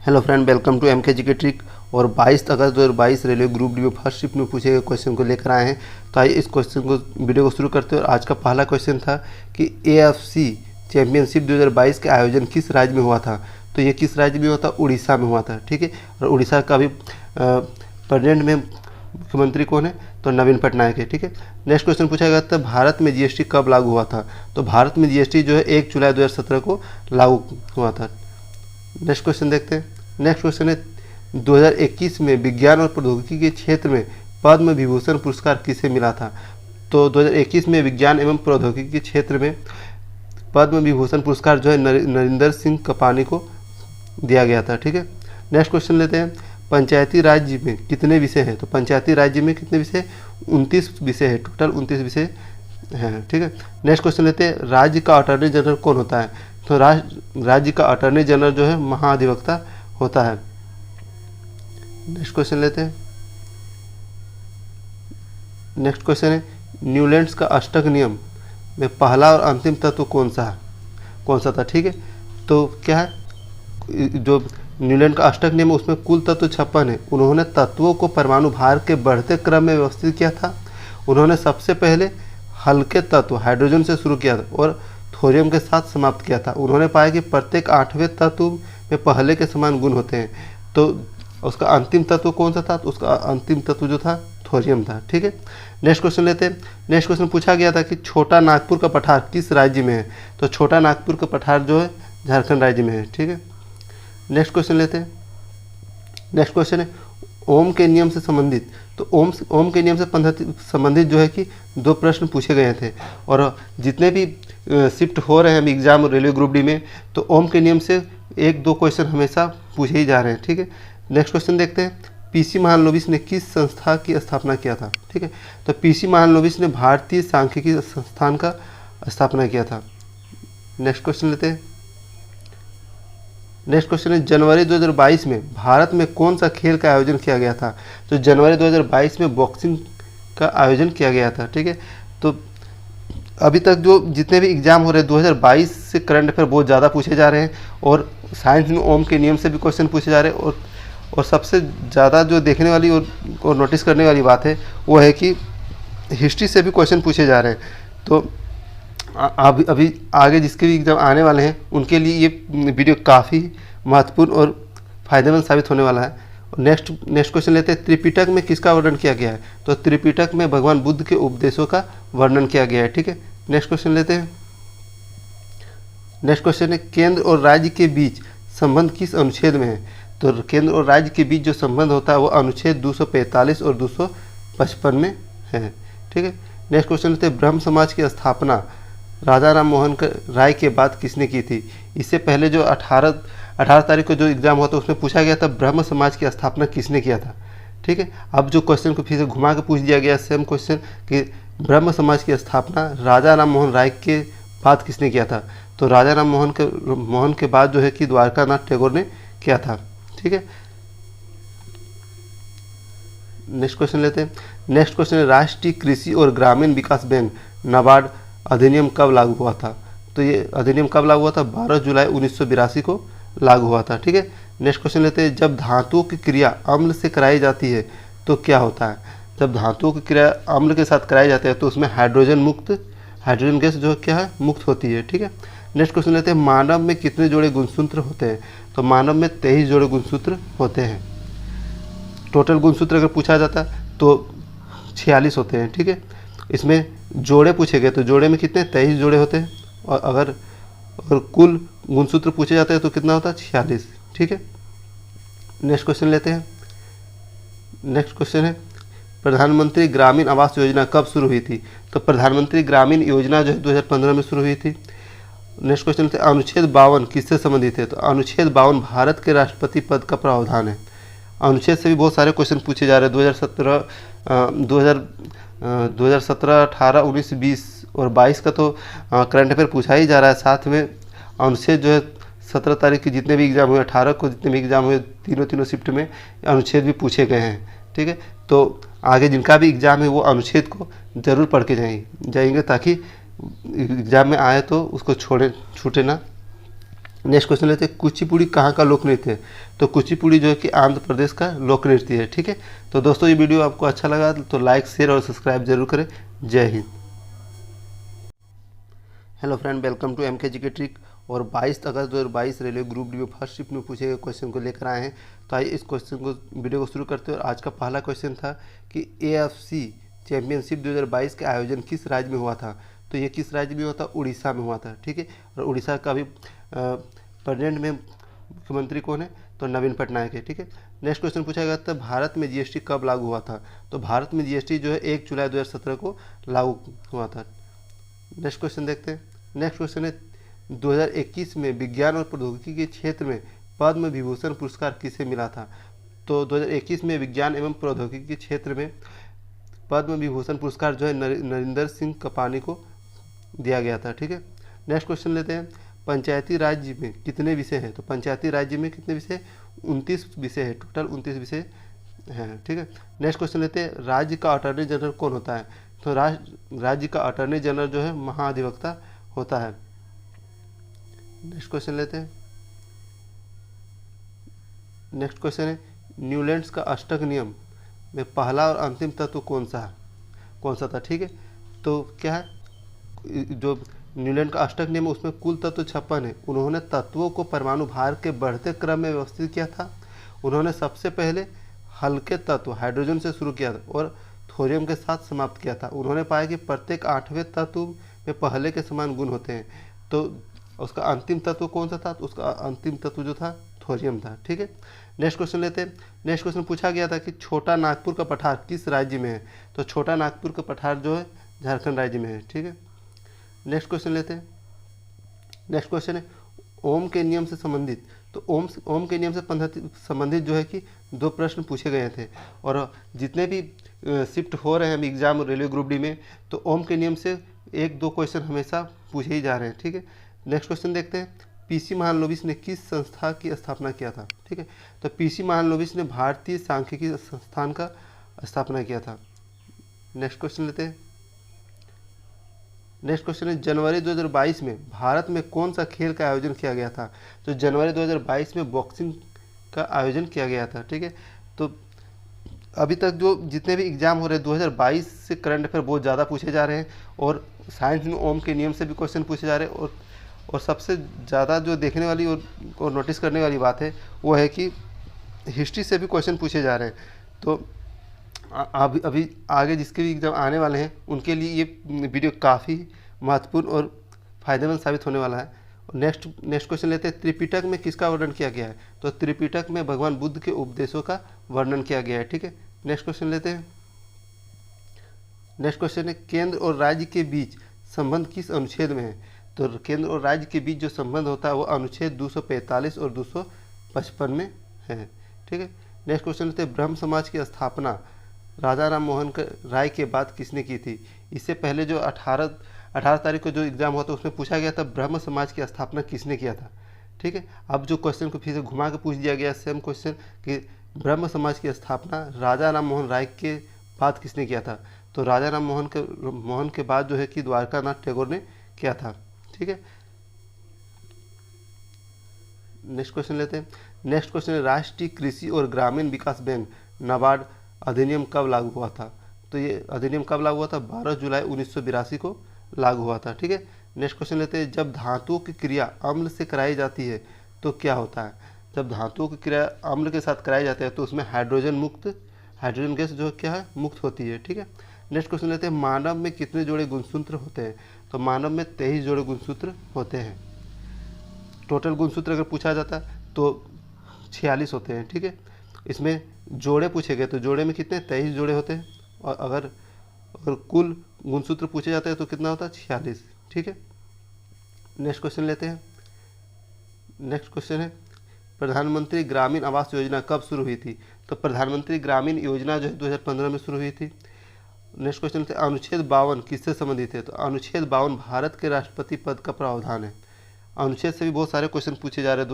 Hello friend, welcome to MK GK trick. और 22 अगस्त 2022 railway group D में first shift में पूछे गए क्वेश्चन को लेकर आए हैं। तो आइए इस क्वेश्चन को वीडियो को शुरू करते हैं। और आज का पहला क्वेश्चन था कि एएफसी चैंपियनशिप 2022 का आयोजन किस राज्य में हुआ था। तो ये किस राज्य में हुआ था? उड़ीसा में हुआ था। ठीक है, और उड़ीसा का भी प्रेजेंट में मुख्यमंत्री कौन है? तो नवीन पटनायक है। ठीक है, नेक्स्ट क्वेश्चन पूछा गया था भारत में जीएसटी कब लागू हुआ था। तो भारत में जीएसटी जो है 1 जुलाई 2017 को लागू हुआ था। नेक्स्ट क्वेश्चन देखते हैं। नेक्स्ट क्वेश्चन है 2021 में विज्ञान और प्रौद्योगिकी के क्षेत्र में पद्म विभूषण पुरस्कार किसे मिला था। तो 2021 में विज्ञान एवं प्रौद्योगिकी के क्षेत्र में पद्म विभूषण पुरस्कार जो है नरेंद्र सिंह कपानी को दिया गया था। ठीक है, नेक्स्ट क्वेश्चन लेते हैं। पंचायती राज्य में कितने विषय हैं? तो पंचायती राज्य में कितने विषय? 29 विषय है, टोटल 29 विषय हैं। ठीक है, नेक्स्ट क्वेश्चन लेते हैं। राज्य का अटॉर्नी जनरल कौन होता है? तो राज्य का अटॉर्नी जनरल जो है महाधिवक्ता होता है। नेक्स्ट क्वेश्चन लेते हैं। नेक्स्ट क्वेश्चन है न्यूलैंड्स का अष्टक नियम में पहला और अंतिम तत्व कौन सा था। ठीक है, तो क्या है, जो न्यूलैंड का अष्टक नियम उसमें कुल तत्व 56 है। उन्होंने तत्वों को परमाणु भार के बढ़ते क्रम में व्यवस्थित किया था। उन्होंने सबसे पहले हल्के तत्व हाइड्रोजन से शुरू किया था और थोरियम के साथ समाप्त किया था। उन्होंने पाया कि प्रत्येक 8वें तत्व में पहले के समान गुण होते हैं। तो उसका अंतिम तत्व कौन सा था? तो उसका अंतिम तत्व जो था थोरियम था। ठीक है, नेक्स्ट क्वेश्चन लेते हैं। नेक्स्ट क्वेश्चन पूछा गया था कि छोटा नागपुर का पठार किस राज्य में है। तो छोटा नागपुर का पठार जो है झारखंड राज्य में है। ठीक है, नेक्स्ट क्वेश्चन लेते हैं। नेक्स्ट क्वेश्चन है ओम के नियम से संबंधित। तो ओम के नियम से संबंधित जो है कि 2 प्रश्न पूछे गए थे। और जितने भी शिफ्ट हो रहे हैं अभी एग्जाम रेलवे ग्रुप डी में, तो ओम के नियम से 1-2 क्वेश्चन हमेशा पूछे ही जा रहे हैं। ठीक है, नेक्स्ट क्वेश्चन देखते हैं। पीसी महालनोबिस ने किस संस्था की स्थापना किया था। ठीक है, तो पीसी महालनोबिस ने भारतीय सांख्यिकी संस्थान का स्थापना किया था। नेक्स्ट क्वेश्चन लेते हैं। नेक्स्ट क्वेश्चन है जनवरी 2022 में भारत में कौन सा खेल का आयोजन किया गया था। तो जनवरी 2022 में बॉक्सिंग का आयोजन किया गया था। ठीक है, तो अभी तक जो जितने भी एग्जाम हो रहे हैं 2022 से करंट अफेयर बहुत ज़्यादा पूछे जा रहे हैं। और साइंस में ओम के नियम से भी क्वेश्चन पूछे जा रहे हैं। और सबसे ज़्यादा जो देखने वाली और नोटिस करने वाली बात है वो है कि हिस्ट्री से भी क्वेश्चन पूछे जा रहे हैं। तो अभी आगे जिसके भी एग्ज़ाम आने वाले हैं उनके लिए ये वीडियो काफ़ी महत्वपूर्ण और फ़ायदेमंद साबित होने वाला है। नेक्स्ट क्वेश्चन लेते हैं। त्रिपिटक में किसका वर्णन किया गया है। तो त्रिपिटक में भगवान बुद्ध के उपदेशों का वर्णन किया गया है। ठीक है, नेक्स्ट क्वेश्चन लेते हैं। नेक्स्ट क्वेश्चन है केंद्र और राज्य के बीच संबंध किस अनुच्छेद में है। तो केंद्र और राज्य के बीच जो संबंध होता है वो अनुच्छेद 245 और 255 में है। ठीक है, नेक्स्ट क्वेश्चन लेते हैं। ब्रह्म समाज की स्थापना राजा राम मोहन राय के बाद किसने की थी। इससे पहले जो 18 तारीख को जो एग्ज़ाम हुआ था उसमें पूछा गया था ब्रह्म समाज की स्थापना किसने किया था। ठीक है, अब जो क्वेश्चन को फिर से घुमा के पूछ दिया गया सेम क्वेश्चन कि ब्रह्म समाज की स्थापना राजा राम मोहन राय के बाद किसने किया था। तो राजा राम मोहन के बाद जो है कि द्वारकानाथ टैगोर ने किया था। ठीक है, नेक्स्ट क्वेश्चन लेते हैं। नेक्स्ट क्वेश्चन है राष्ट्रीय कृषि और ग्रामीण विकास बैंक नाबार्ड अधिनियम कब लागू हुआ था। तो ये अधिनियम कब लागू हुआ था? 12 जुलाई 1982 को लागू हुआ था। ठीक है, नेक्स्ट क्वेश्चन लेते हैं। जब धातुओं की क्रिया अम्ल से कराई जाती है तो क्या होता है। जब धातुओं की क्रिया अम्ल के साथ कराई जाती है तो उसमें हाइड्रोजन गैस जो क्या है मुक्त होती है। ठीक है, नेक्स्ट क्वेश्चन लेते हैं। मानव में कितने जोड़े गुणसूत्र होते हैं। तो मानव में 23 जोड़े गुणसूत्र होते हैं। टोटल गुणसूत्र अगर पूछा जाता तो 46 होते हैं। ठीक है, इसमें जोड़े पूछे गए तो जोड़े में कितने 23 जोड़े होते हैं। और अगर कुल गुणसूत्र पूछे जाते हैं तो कितना होता है 46। ठीक है, नेक्स्ट क्वेश्चन लेते हैं। नेक्स्ट क्वेश्चन है प्रधानमंत्री ग्रामीण आवास योजना कब शुरू हुई थी। तो प्रधानमंत्री ग्रामीण योजना जो है 2015 में शुरू हुई थी। नेक्स्ट क्वेश्चन लेते हैं। अनुच्छेद 52 किससे संबंधित है। तो अनुच्छेद 52 भारत के राष्ट्रपति पद का प्रावधान है। अनुच्छेद से भी बहुत सारे क्वेश्चन पूछे जा रहे हैं 2017, 18, 19, 20 और 22 का तो करंट अफेयर पूछा ही जा रहा है। साथ में अनुच्छेद जो है 17 तारीख के जितने भी एग्ज़ाम हुए, 18 को जितने भी एग्ज़ाम हुए, तीनों शिफ्ट में अनुच्छेद भी पूछे गए हैं। ठीक है, तो आगे जिनका भी एग्ज़ाम है वो अनुच्छेद को ज़रूर पढ़ के जाएंगे ताकि एग्ज़ाम में आए तो उसको छूटे ना। नेक्स्ट क्वेश्चन लेते हैं, कुचिपुड़ी कहाँ का लोक नृत्य है? तो कुचिपुड़ी जो है कि आंध्र प्रदेश का लोक नृत्य है। ठीक है, तो दोस्तों ये वीडियो आपको अच्छा लगा तो लाइक शेयर और सब्सक्राइब जरूर करें। जय हिंद। Hello friend, welcome to MK GK trick. और 22 अगस्त 2022 रेलवे ग्रुप डी में फर्स्ट शिफ्ट में पूछे गए क्वेश्चन को लेकर आए हैं। तो आइए इस क्वेश्चन को वीडियो को शुरू करते हैं। और आज का पहला क्वेश्चन था कि AFC चैंपियनशिप 2022 का आयोजन किस राज्य में हुआ था? तो ये किस राज्य में हुआ था? उड़ीसा में हुआ था। ठीक है, और उड़ीसा का भी प्रेजेंट में मुख्यमंत्री कौन है? तो नवीन पटनायक है। ठीक है, नेक्स्ट क्वेश्चन पूछा गया था, भारत में GST कब लागू हुआ था? तो भारत में GST जो है 1 जुलाई 2017 को लागू हुआ था। नेक्स्ट क्वेश्चन देखते हैं। नेक्स्ट क्वेश्चन है, 2021 में विज्ञान और प्रौद्योगिकी के क्षेत्र में पद्म विभूषण पुरस्कार किसे मिला था? तो 2021 में विज्ञान एवं प्रौद्योगिकी के क्षेत्र में पद्म विभूषण पुरस्कार जो है नरेंद्र सिंह कपानी को दिया गया था। ठीक है, नेक्स्ट क्वेश्चन लेते हैं, पंचायती राज्य में कितने विषय हैं? तो पंचायती राज्य में कितने विषय? 29 विषय है, टोटल 29 विषय हैं। ठीक है, नेक्स्ट क्वेश्चन लेते हैं, राज्य का अटॉर्नी जनरल कौन होता है? तो राज्य का अटॉर्नी जनरल जो है महाधिवक्ता होता है। नेक्स्ट क्वेश्चन लेते हैं। नेक्स्ट क्वेश्चन है, न्यूलैंड्स का अष्टक नियम में पहला और अंतिम तत्व कौन सा था? ठीक है, तो क्या है, जो न्यूलैंड का अष्टक नियम उसमें कुल तत्व 56 है। उन्होंने तत्वों को परमाणु भार के बढ़ते क्रम में व्यवस्थित किया था। उन्होंने सबसे पहले हल्के तत्व हाइड्रोजन से शुरू किया था और थोरियम के साथ समाप्त किया था। उन्होंने पाया कि प्रत्येक 8वें तत्व में पहले के समान गुण होते हैं। तो उसका अंतिम तत्व कौन सा था? तो उसका अंतिम तत्व जो था थोरियम था। ठीक है, नेक्स्ट क्वेश्चन लेते हैं। नेक्स्ट क्वेश्चन पूछा गया था कि छोटा नागपुर का पठार किस राज्य में है? तो छोटा नागपुर का पठार जो है झारखंड राज्य में है। ठीक है, नेक्स्ट क्वेश्चन लेते हैं। नेक्स्ट क्वेश्चन है, ओम के नियम से संबंधित। तो ओम के नियम से संबंधित जो है कि 2 प्रश्न पूछे गए थे। और जितने भी शिफ्ट हो रहे हैं हम एग्जाम रेलवे ग्रुप डी में, तो ओम के नियम से 1-2 क्वेश्चन हमेशा पूछे ही जा रहे हैं। ठीक है, नेक्स्ट क्वेश्चन देखते हैं, PC महालनोबिस ने किस संस्था की स्थापना किया था? ठीक है, तो PC महालनोबिस ने भारतीय सांख्यिकी संस्थान का स्थापना किया था। नेक्स्ट क्वेश्चन लेते हैं। नेक्स्ट क्वेश्चन है, जनवरी 2022 में भारत में कौन सा खेल का आयोजन किया गया था? तो जनवरी 2022 में बॉक्सिंग का आयोजन किया गया था। ठीक है, तो अभी तक जो जितने भी एग्जाम हो रहे हैं 2022 से करंट अफेयर बहुत ज़्यादा पूछे जा रहे हैं। और साइंस में ओम के नियम से भी क्वेश्चन पूछे जा रहे हैं। और सबसे ज़्यादा जो देखने वाली और नोटिस करने वाली बात है वो है कि हिस्ट्री से भी क्वेश्चन पूछे जा रहे हैं। तो अभी आगे जिसके भी एग्ज़ाम आने वाले हैं उनके लिए ये वीडियो काफ़ी महत्वपूर्ण और फ़ायदेमंद साबित होने वाला है। नेक्स्ट क्वेश्चन लेते हैं, त्रिपिटक में किसका वर्णन किया गया है? तो त्रिपिटक में भगवान बुद्ध के उपदेशों का वर्णन किया गया है। ठीक है, नेक्स्ट क्वेश्चन लेते हैं। नेक्स्ट क्वेश्चन है, केंद्र और राज्य के बीच संबंध किस अनुच्छेद में है? तो केंद्र और राज्य के बीच जो संबंध होता है वो अनुच्छेद 245 और 255 में है। ठीक है, नेक्स्ट क्वेश्चन लेते हैं, ब्रह्म समाज की स्थापना राजा राम मोहन राय के बाद किसने की थी? इससे पहले जो 18 तारीख को जो एग्ज़ाम हुआ था उसमें पूछा गया था ब्रह्म समाज की स्थापना किसने किया था। ठीक है, अब जो क्वेश्चन को फिर से घुमा के पूछ दिया गया सेम क्वेश्चन कि ब्रह्म समाज की स्थापना राजा राम मोहन राय के बाद किसने किया था? तो राजा राम मोहन के बाद जो है कि द्वारकानाथ टैगोर ने किया था। ठीक है, नेक्स्ट क्वेश्चन लेते हैं। नेक्स्ट क्वेश्चन है, राष्ट्रीय कृषि और ग्रामीण विकास बैंक नाबार्ड अधिनियम कब लागू हुआ था? तो ये अधिनियम कब लागू हुआ था? 12 जुलाई 1982 को लागू हुआ था। ठीक है, नेक्स्ट क्वेश्चन लेते हैं, जब धातुओं की क्रिया अम्ल से कराई जाती है तो क्या होता है? जब धातुओं की क्रिया अम्ल के साथ कराई जाती है तो उसमें हाइड्रोजन गैस जो क्या है मुक्त होती है। ठीक है, नेक्स्ट क्वेश्चन लेते हैं, मानव में कितने जोड़े गुणसूत्र होते हैं? तो मानव में 23 जोड़े गुणसूत्र होते हैं। टोटल गुणसूत्र अगर पूछा जाता है तो 46 होते हैं। ठीक है, इसमें जोड़े पूछे गए तो जोड़े में कितने? 23 जोड़े होते हैं। और अगर कुल गुणसूत्र पूछे जाते हैं तो कितना होता है? 46। ठीक है, नेक्स्ट क्वेश्चन लेते हैं। नेक्स्ट क्वेश्चन है, प्रधानमंत्री ग्रामीण आवास योजना कब शुरू हुई थी? तो प्रधानमंत्री ग्रामीण योजना जो है 2015 में शुरू हुई थी। नेक्स्ट क्वेश्चन है, अनुच्छेद 52 किससे संबंधित है? तो अनुच्छेद 52 भारत के राष्ट्रपति पद का प्रावधान है। अनुच्छेद से भी बहुत सारे क्वेश्चन पूछे जा रहे हैं।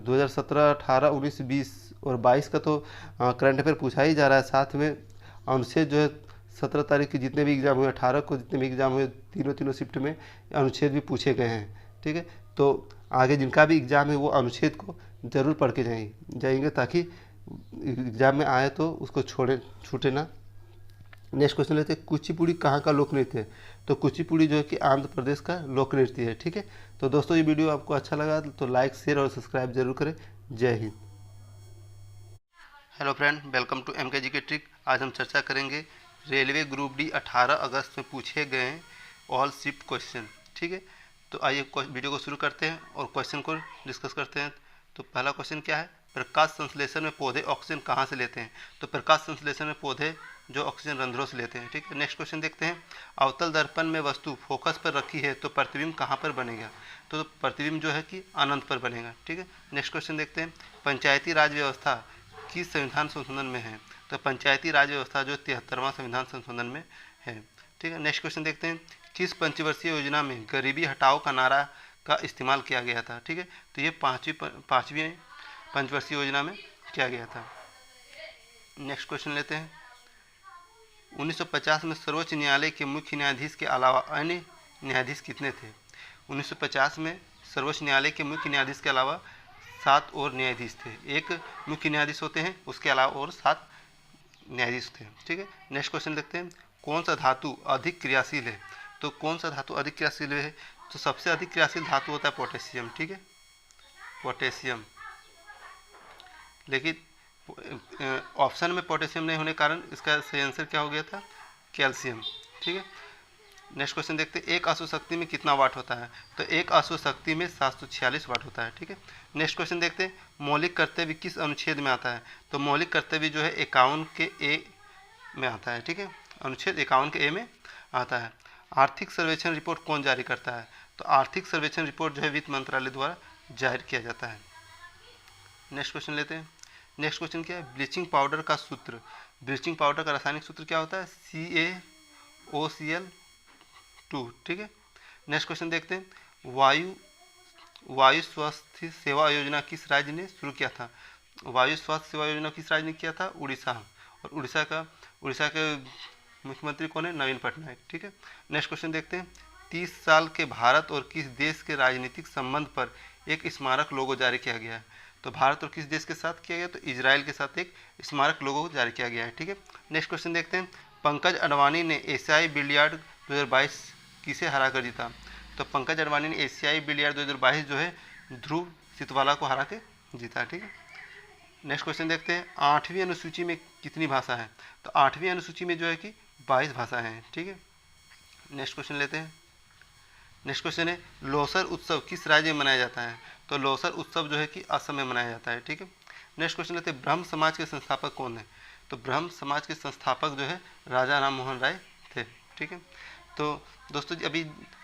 2017, 18, 19, 20 और 22 का तो करंट अफेयर पूछा ही जा रहा है। साथ में अनुच्छेद जो है 17 तारीख के जितने भी एग्जाम हुए, 18 को जितने भी एग्जाम हुए, तीनों शिफ्ट में अनुच्छेद भी पूछे गए हैं। ठीक है। तो आगे जिनका भी एग्ज़ाम है वो अनुच्छेद को ज़रूर पढ़ के जाएंगे ताकि एग्ज़ाम में आए तो उसको छूटे ना। नेक्स्ट क्वेश्चन लेते हैं, कुचिपुड़ी कहाँ का लोक नृत्य है? तो कुचिपुड़ी जो है कि आंध्र प्रदेश का लोक नृत्य है, ठीक है। तो दोस्तों ये वीडियो आपको अच्छा लगा तो लाइक, शेयर और सब्सक्राइब जरूर करें। जय हिंद। Hello friend, welcome to MK GK trick. आज हम चर्चा करेंगे रेलवे ग्रुप डी 18 अगस्त में पूछे गए ऑल शिफ्ट क्वेश्चन, ठीक है। तो आइए वीडियो को शुरू करते हैं और क्वेश्चन को डिस्कस करते हैं। तो पहला क्वेश्चन क्या है, प्रकाश संश्लेषण में पौधे ऑक्सीजन कहाँ से लेते हैं? तो प्रकाश संश्लेषण में पौधे जो ऑक्सीजन रंध्रों से लेते हैं, ठीक है। नेक्स्ट क्वेश्चन देखते हैं, अवतल दर्पण में वस्तु फोकस पर रखी है तो प्रतिबिंब कहाँ पर बनेगा? तो प्रतिबिंब जो है कि अनंत पर बनेगा, ठीक है। नेक्स्ट क्वेश्चन देखते हैं, पंचायती राज व्यवस्था किस संविधान संशोधन में है? तो पंचायती राज व्यवस्था जो 73वां संविधान संशोधन में है, ठीक है। नेक्स्ट क्वेश्चन देखते हैं, किस पंचवर्षीय योजना में गरीबी हटाओ का नारा का इस्तेमाल किया गया था? ठीक है। तो ये पाँचवीं पंचवर्षीय योजना में किया गया था। नेक्स्ट क्वेश्चन लेते हैं, 1950 में सर्वोच्च न्यायालय के मुख्य न्यायाधीश के अलावा अन्य न्यायाधीश कितने थे? 1950 में सर्वोच्च न्यायालय के मुख्य न्यायाधीश के अलावा 7 और न्यायाधीश थे। एक मुख्य न्यायाधीश होते हैं, उसके अलावा और 7 न्यायाधीश थे, ठीक है। नेक्स्ट क्वेश्चन देखते हैं, कौन सा धातु अधिक क्रियाशील है? तो कौन सा धातु अधिक क्रियाशील है? तो सबसे अधिक क्रियाशील धातु होता है पोटेशियम, ठीक है, पोटेशियम। लेकिन ऑप्शन में पोटेशियम नहीं होने के कारण इसका सही आंसर क्या हो गया था? कैल्शियम, ठीक है। नेक्स्ट क्वेश्चन देखते हैं, एक अश्वशक्ति में कितना वाट होता है? तो एक अश्वशक्ति में 746 वाट होता है, ठीक है। नेक्स्ट क्वेश्चन देखते हैं, मौलिक कर्तव्य किस अनुच्छेद में आता है? तो मौलिक कर्तव्य जो है 51 के ए में आता है, ठीक है, अनुच्छेद 51 के ए में आता है। आर्थिक सर्वेक्षण रिपोर्ट कौन जारी करता है? तो आर्थिक सर्वेक्षण रिपोर्ट जो है वित्त मंत्रालय द्वारा जारी किया जाता है। नेक्स्ट क्वेश्चन लेते हैं, नेक्स्ट क्वेश्चन क्या है, ब्लीचिंग पाउडर का सूत्र, ब्लीचिंग पाउडर का रासायनिक सूत्र क्या होता है? CaOCl2, ठीक है। नेक्स्ट क्वेश्चन देखते हैं, वायु स्वास्थ्य सेवा योजना किस राज्य ने शुरू किया था? वायु स्वास्थ्य सेवा योजना किस राज्य ने किया था? उड़ीसा। और उड़ीसा के मुख्यमंत्री कौन है? नवीन पटनायक, ठीक है। नेक्स्ट क्वेश्चन देखते हैं, 30 साल के भारत और किस देश के राजनीतिक संबंध पर एक स्मारक लोगो जारी किया गया है? तो भारत और किस देश के साथ किया गया? तो इजराइल के साथ एक स्मारक लोगो जारी किया गया है, ठीक है। नेक्स्ट क्वेश्चन देखते हैं, पंकज अडवाणी ने एशियाई बिलियर्ड 2022 किसे हरा कर जीता? तो पंकज अडवाणी ने एशियाई बिलियर्ड 2022 जो है ध्रुव सितवाला को हरा के जीता, ठीक है। नेक्स्ट क्वेश्चन देखते हैं, 8वीं अनुसूची में कितनी भाषा है? तो 8वीं अनुसूची में जो है कि 22 भाषाएं हैं, ठीक है। नेक्स्ट क्वेश्चन लेते हैं, नेक्स्ट क्वेश्चन है, लोसर उत्सव किस राज्य में मनाया जाता है? तो लोसर उत्सव जो है कि असम में मनाया जाता है, ठीक है। नेक्स्ट क्वेश्चन लेते हैं, ब्रह्म समाज के संस्थापक कौन है? तो ब्रह्म समाज के संस्थापक जो है राजा राम मोहन राय थे, ठीक है। तो दोस्तों अभी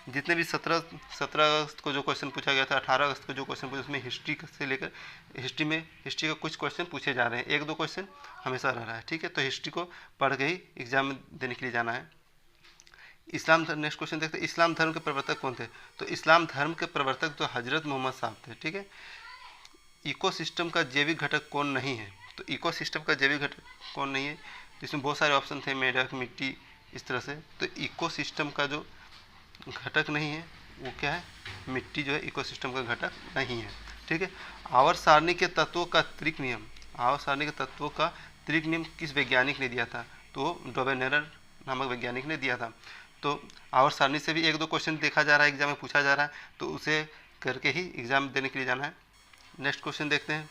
जितने भी 17 अगस्त को जो क्वेश्चन पूछा गया था, 18 अगस्त को जो क्वेश्चन पूछा, उसमें हिस्ट्री से लेकर हिस्ट्री का कुछ क्वेश्चन पूछे जा रहे हैं, 1-2 क्वेश्चन हमेशा रह रहा है, ठीक है। तो हिस्ट्री को पढ़ के ही एग्जाम में देने के लिए जाना है। इस्लाम धर्म, नेक्स्ट क्वेश्चन देखते हैं, इस्लाम धर्म के प्रवर्तक कौन थे? तो इस्लाम धर्म के प्रवर्तक तो हजरत मोहम्मद साहब थे, ठीक है। इकोसिस्टम का जैविक घटक कौन नहीं है? तो इकोसिस्टम का जैविक घटक कौन नहीं है? इसमें बहुत सारे ऑप्शन थे, मेढक, मिट्टी, इस तरह से। तो इकोसिस्टम का जो घटक नहीं है वो क्या है? मिट्टी जो है इकोसिस्टम का घटक नहीं है, ठीक है। आवर्त सारणी के तत्वों का त्रिक नियम, आवर्त सारणी के तत्वों का त्रिक नियम किस वैज्ञानिक ने दिया था? तो डोबेनेरर नामक वैज्ञानिक ने दिया था। तो आवर्त सारणी से भी 1-2 क्वेश्चन देखा जा रहा है, एग्जाम में पूछा जा रहा है, तो उसे करके ही एग्जाम देने के लिए जाना है। नेक्स्ट क्वेश्चन देखते हैं,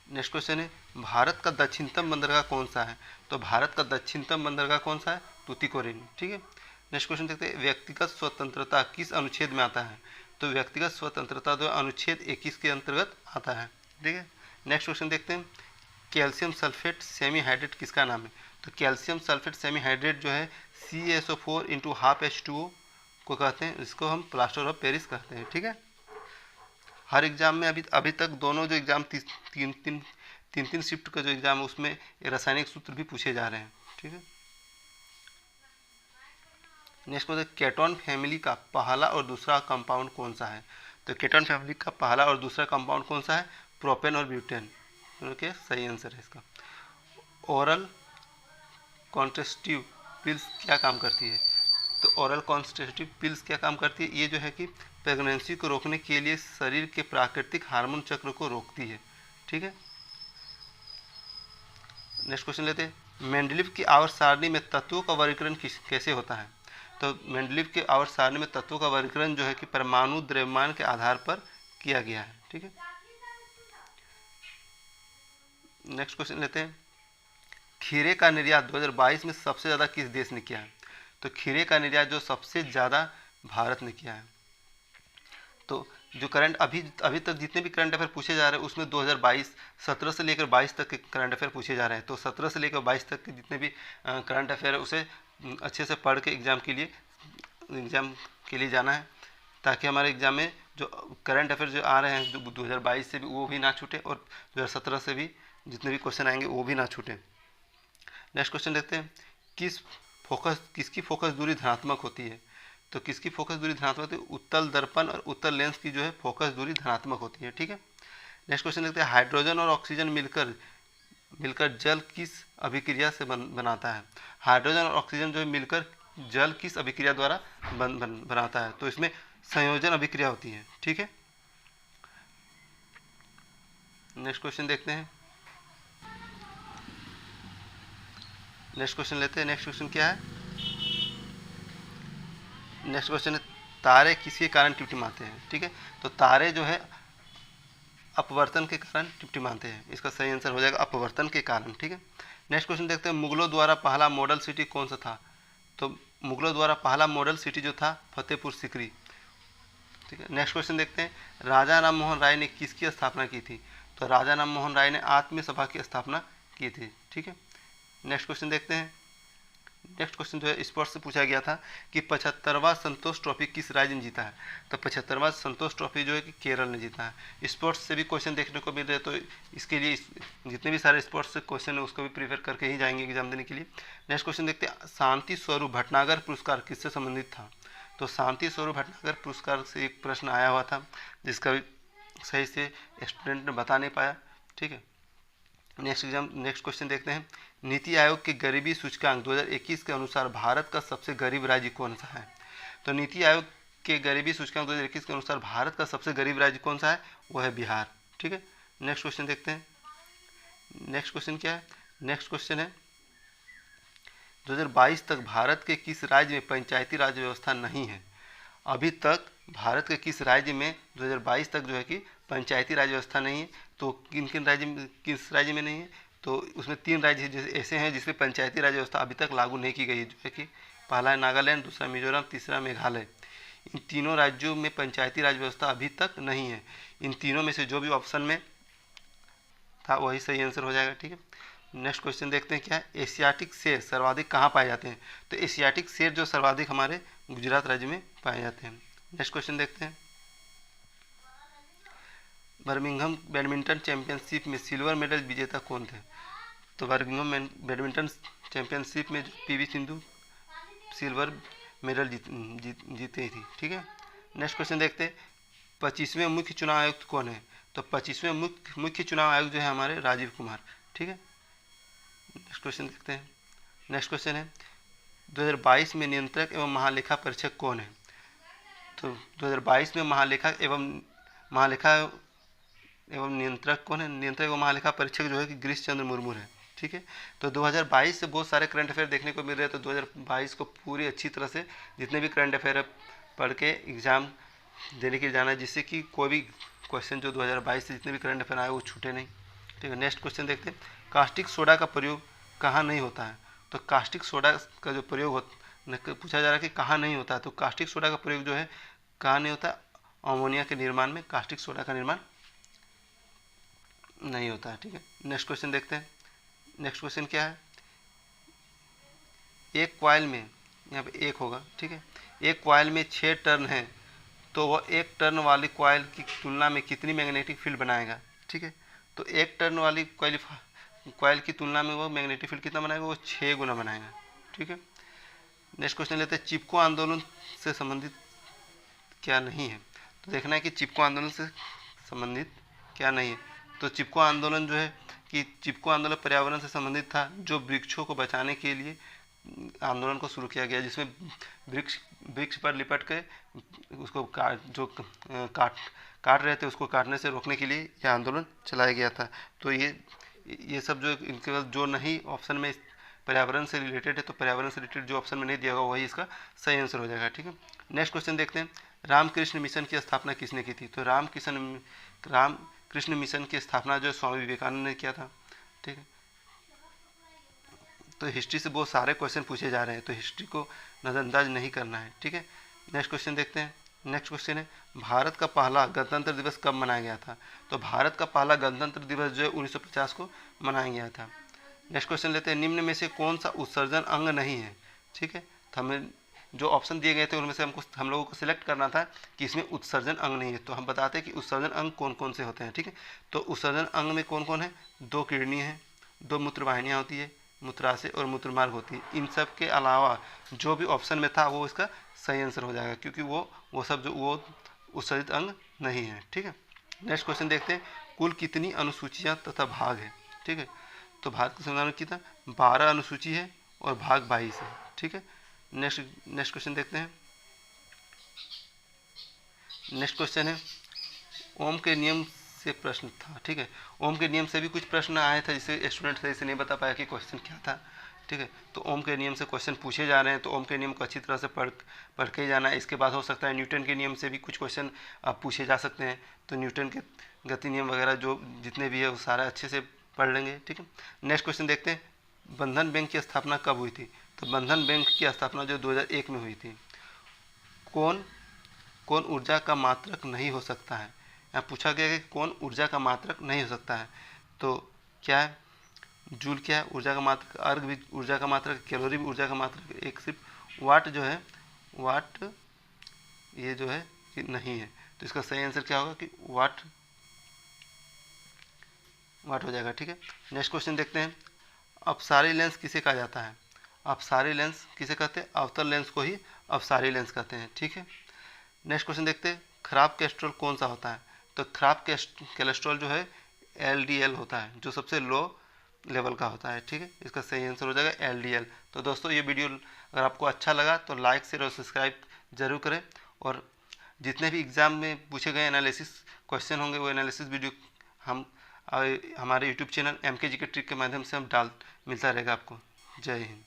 नेक्स्ट क्वेश्चन है, भारत का दक्षिणतम बंदरगाह कौन सा है? तो भारत का दक्षिणतम बंदरगाह कौन सा है? तूतीकोरिन, ठीक है। नेक्स्ट क्वेश्चन देखते हैं, व्यक्तिगत स्वतंत्रता किस अनुच्छेद में आता है? तो व्यक्तिगत स्वतंत्रता जो अनुच्छेद 21 के अंतर्गत आता है, ठीक है। नेक्स्ट क्वेश्चन देखते हैं, कैल्शियम सल्फेट सेमी हाइड्रेट किसका नाम है? तो कैल्शियम सल्फेट सेमी हाइड्रेट जो है CaSO4 × 12H2O को कहते हैं, इसको हम प्लास्टर ऑफ पेरिस कहते हैं, ठीक है। हर एग्जाम में अभी तक दोनों जो एग्जाम तीन शिफ्ट का जो एग्जाम है उसमें रासायनिक सूत्र भी पूछे जा रहे हैं, ठीक है। नेक्स्ट क्वेश्चन, केटोन फैमिली का पहला और दूसरा कंपाउंड कौन सा है? तो केटोन फैमिली का पहला और दूसरा कंपाउंड कौन सा है? प्रोपेन और ब्यूटेन, ओके, सही आंसर है इसका। ओरल कॉन्ट्रेस्टिव पिल्स क्या काम करती है? तो ओरल कॉन्ट्रासेप्टिव पिल्स क्या काम करती है, ये जो है कि प्रेगनेंसी को रोकने के लिए शरीर के प्राकृतिक हार्मोन चक्र को रोकती है। ठीक है, नेक्स्ट क्वेश्चन लेते हैं, मेंडलीव की आवर्त सारणी में तत्वों का वर्गीकरण कैसे होता है। तो मेंडलीव के आवर्त सारणी में तत्वों का वर्गीकरण जो है कि परमाणु द्रव्यमान के आधार पर किया गया है। ठीक है, नेक्स्ट क्वेश्चन लेते हैं, खीरे का निर्यात 2022 में सबसे ज़्यादा किस देश ने किया है। तो खीरे का निर्यात जो सबसे ज़्यादा भारत ने किया है। तो जो करंट अभी तक जितने भी करंट अफेयर पूछे जा रहे हैं उसमें 2022 17 से लेकर 22 तक के करंट अफेयर पूछे जा रहे हैं। तो 17 से लेकर 22 तक के जितने भी करंट अफेयर है उसे अच्छे से पढ़ के एग्ज़ाम के लिए जाना है, ताकि हमारे एग्ज़ाम में जो करंट अफेयर जो आ रहे हैं जो 2022 से भी वो भी ना छूटे और 2017 से भी जितने भी क्वेश्चन आएंगे वो भी ना छूटे। नेक्स्ट क्वेश्चन देखते हैं, किसकी फोकस दूरी धनात्मक होती है। तो किसकी फोकस दूरी धनात्मक होती है, उत्तल दर्पण और उत्तल लेंस की जो है फोकस दूरी धनात्मक होती है। ठीक है, नेक्स्ट क्वेश्चन देखते हैं, हाइड्रोजन और ऑक्सीजन मिलकर जल किस अभिक्रिया से बनाता है। हाइड्रोजन और ऑक्सीजन जो है मिलकर जल किस अभिक्रिया द्वारा बनाता है। तो इसमें संयोजन अभिक्रिया होती है। ठीक है, नेक्स्ट क्वेश्चन देखते हैं, नेक्स्ट क्वेश्चन लेते हैं। नेक्स्ट क्वेश्चन क्या है, नेक्स्ट क्वेश्चन है, तारे किसके कारण टिमटिमाते हैं। ठीक है, तो तारे जो है अपवर्तन के कारण टिमटिमाते हैं। इसका सही आंसर हो जाएगा अपवर्तन के कारण। ठीक है, नेक्स्ट क्वेश्चन देखते हैं, मुगलों द्वारा पहला मॉडल सिटी कौन सा था। तो मुगलों द्वारा पहला मॉडल सिटी जो था फतेहपुर सीकरी। ठीक है, नेक्स्ट क्वेश्चन देखते हैं, राजा राम मोहन राय ने किसकी स्थापना की थी। तो राजा राम मोहन राय ने आत्मीय सभा की स्थापना की थी। ठीक है, नेक्स्ट क्वेश्चन देखते हैं, नेक्स्ट क्वेश्चन जो है स्पोर्ट्स से पूछा गया था कि 75वां संतोष ट्रॉफी किस राज्य ने जीता है। तो 75वां संतोष ट्रॉफी जो है कि केरल ने जीता है। स्पोर्ट्स से भी क्वेश्चन देखने को मिल रहे हैं, तो इसके लिए जितने भी सारे स्पोर्ट्स से क्वेश्चन है उसको भी प्रिपेयर करके ही जाएंगे एग्जाम देने के लिए। नेक्स्ट क्वेश्चन देखते हैं, शांति स्वरूप भटनागर पुरस्कार किससे संबंधित था। तो शांति स्वरूप भटनागर पुरस्कार से एक प्रश्न आया हुआ था जिसका भी सही से स्टूडेंट ने बता नहीं पाया। ठीक है, नेक्स्ट क्वेश्चन देखते हैं, नीति आयोग के गरीबी सूचकांक 2021 के अनुसार भारत का सबसे गरीब राज्य कौन सा है। तो नीति आयोग के गरीबी सूचकांक 2021 के अनुसार भारत का सबसे गरीब राज्य कौन सा है, वो है बिहार। ठीक है, नेक्स्ट क्वेश्चन देखते हैं, नेक्स्ट क्वेश्चन क्या है, नेक्स्ट क्वेश्चन है 2022 तक भारत के किस राज्य में पंचायती राज व्यवस्था नहीं है। अभी तक भारत के किस राज्य में 2022 तक जो है कि पंचायती राज व्यवस्था नहीं है। तो किस राज्य में नहीं है, तो उसमें 3 राज्य जैसे ऐसे हैं जिसमें पंचायती राज व्यवस्था अभी तक लागू नहीं की गई है, जो है कि पहला है नागालैंड, दूसरा मिजोरम, तीसरा मेघालय। इन तीनों राज्यों में पंचायती राज व्यवस्था अभी तक नहीं है। इन तीनों में से जो भी ऑप्शन में था वही सही आंसर हो जाएगा। ठीक है, नेक्स्ट क्वेश्चन देखते हैं क्या है, एशियाटिक शेर सर्वाधिक कहाँ पाए जाते हैं। तो एशियाटिक शेर जो सर्वाधिक हमारे गुजरात राज्य में पाए जाते हैं। नेक्स्ट क्वेश्चन देखते हैं, बर्मिंघम बैडमिंटन चैंपियनशिप में सिल्वर मेडल विजेता कौन थे। तो बर्मिंघम बैडमिंटन चैंपियनशिप में पीवी सिंधु सिल्वर मेडल जीते थी। ठीक है, नेक्स्ट क्वेश्चन देखते हैं, 25वें मुख्य चुनाव आयुक्त कौन है। तो 25वें मुख्य चुनाव आयुक्त जो है हमारे राजीव कुमार। ठीक है, नेक्स्ट क्वेश्चन देखते हैं, नेक्स्ट क्वेश्चन है 2022 में नियंत्रक एवं महालेखा परीक्षक कौन है। तो 2022 में महालेखा एवं नियंत्रक कौन है। नियंत्रक एवं महालेखा परीक्षक जो है कि गिरीश चंद्र मुर्मू है। ठीक है, तो 2022 से बहुत सारे करंट अफेयर देखने को मिल रहे हैं। तो 2022 को पूरी अच्छी तरह से जितने भी करंट अफेयर पढ़ के एग्ज़ाम देने के लिए जाना है, जिससे कि कोई भी क्वेश्चन जो 2022 से जितने भी करंट अफेयर आए वो छूटे नहीं। ठीक है, नेक्स्ट क्वेश्चन देखते हैं, कास्टिक सोडा का प्रयोग कहाँ नहीं होता है। तो कास्टिक सोडा का जो प्रयोग पूछा जा रहा है कि कहाँ नहीं होता है। तो कास्टिक सोडा का प्रयोग जो है कहाँ नहीं होता, अमोनिया के निर्माण में कास्टिक सोडा का निर्माण नहीं होता है। ठीक है, नेक्स्ट क्वेश्चन देखते हैं, नेक्स्ट क्वेश्चन क्या है, एक कॉइल में यहाँ पे एक होगा। ठीक है, एक कॉइल में 6 टर्न है तो वह एक टर्न वाली कॉइल की तुलना में कितनी मैग्नेटिक फील्ड बनाएगा। ठीक है, तो एक टर्न वाली कॉइल की तुलना में वो मैग्नेटिक फील्ड कितना बनाएगा, वो 6 गुना बनाएगा। ठीक है, नेक्स्ट क्वेश्चन लेते हैं, चिपको आंदोलन से संबंधित क्या नहीं है। तो देखना है कि चिपको आंदोलन से संबंधित क्या नहीं है। तो चिपको आंदोलन जो है कि चिपको आंदोलन पर्यावरण से संबंधित था, जो वृक्षों को बचाने के लिए आंदोलन को शुरू किया गया, जिसमें वृक्ष वृक्ष पर लिपट के उसको काट रहे थे, उसको काटने से रोकने के लिए यह आंदोलन चलाया गया था। तो ये सब जो इनके पास जो नहीं ऑप्शन में पर्यावरण से रिलेटेड है, तो पर्यावरण से रिलेटेड जो ऑप्शन में नहीं दिया होगा वही इसका सही आंसर हो जाएगा। ठीक है, नेक्स्ट क्वेश्चन देखते हैं, रामकृष्ण मिशन की स्थापना किसने की थी? तो रामकृष्ण मिशन की स्थापना जो स्वामी विवेकानंद ने किया था। ठीक है, तो हिस्ट्री से बहुत सारे क्वेश्चन पूछे जा रहे हैं, तो हिस्ट्री को नज़रअंदाज नहीं करना है। ठीक है, नेक्स्ट क्वेश्चन देखते हैं। नेक्स्ट क्वेश्चन है, भारत का पहला गणतंत्र दिवस कब मनाया गया था? तो भारत का पहला गणतंत्र दिवस जो है 1950 को मनाया गया था। नेक्स्ट क्वेश्चन लेते हैं, निम्न में से कौन सा उत्सर्जन अंग नहीं है? ठीक है, तो हमें जो ऑप्शन दिए गए थे उनमें से हम लोगों को सिलेक्ट करना था कि इसमें उत्सर्जन अंग नहीं है। तो हम बताते हैं कि उत्सर्जन अंग कौन कौन से होते हैं। ठीक है, तो उत्सर्जन अंग में कौन कौन है? 2 किडनी है, 2 मूत्रवाहिनियाँ होती है, मूत्राशय और मूत्रमार्ग होती है। इन सब के अलावा जो भी ऑप्शन में था वो इसका सही आंसर हो जाएगा, क्योंकि वो सब जो वो उत्सर्जित अंग नहीं है। ठीक है, नेक्स्ट क्वेश्चन देखते हैं, कुल कितनी अनुसूचियाँ तथा भाग है? ठीक है, तो भारत का संविधान कितना 12 अनुसूची है और भाग 22 है। ठीक है, नेक्स्ट क्वेश्चन देखते हैं। नेक्स्ट क्वेश्चन है, ओम के नियम से प्रश्न था। ठीक है, ओम के नियम से भी कुछ प्रश्न आए थे, जिसे स्टूडेंट सही से नहीं बता पाया कि क्वेश्चन क्या था। ठीक है, तो ओम के नियम से क्वेश्चन पूछे जा रहे हैं, तो ओम के नियम को अच्छी तरह से पढ़ के जाना है। इसके बाद हो सकता है न्यूटन के नियम से भी कुछ क्वेश्चन आप पूछे जा सकते हैं, तो न्यूटन के गति नियम वगैरह जो जितने भी है वो सारा अच्छे से पढ़ लेंगे। ठीक है, नेक्स्ट क्वेश्चन देखते हैं, बंधन बैंक की स्थापना कब हुई थी? तो बंधन बैंक की स्थापना जो 2001 में हुई थी। कौन कौन ऊर्जा का मात्रक नहीं हो सकता है? यहाँ पूछा गया है कि कौन ऊर्जा का मात्रक नहीं हो सकता है, तो क्या है? जूल क्या है? ऊर्जा का मात्रक। अर्ग भी ऊर्जा का मात्रक, कैलोरी भी ऊर्जा का मात्रक। एक सिर्फ वाट जो है, वाट ये जो है कि नहीं है, तो इसका सही आंसर क्या होगा कि वाट हो जाएगा। ठीक है, नेक्स्ट क्वेश्चन देखते हैं, अपसारी लेंस किसे कहा जाता है? अपसारी लेंस किसे कहते हैं? अवतल लेंस को ही अपसारी लेंस कहते हैं। ठीक है, नेक्स्ट क्वेश्चन देखते हैं, खराब कोलेस्ट्रॉल कौन सा होता है? तो खराब कोलेस्ट्रॉल जो है LDL होता है, जो सबसे लो लेवल का होता है। ठीक है, इसका सही आंसर हो जाएगा LDL। तो दोस्तों ये वीडियो अगर आपको अच्छा लगा तो लाइक शेयर और सब्सक्राइब जरूर करें, और जितने भी एग्ज़ाम में पूछे गए एनालिसिस क्वेश्चन होंगे वो एनालिसिस वीडियो हम हमारे यूट्यूब चैनल MKGK ट्रिक के माध्यम से हम मिलता रहेगा आपको। जय हिंद।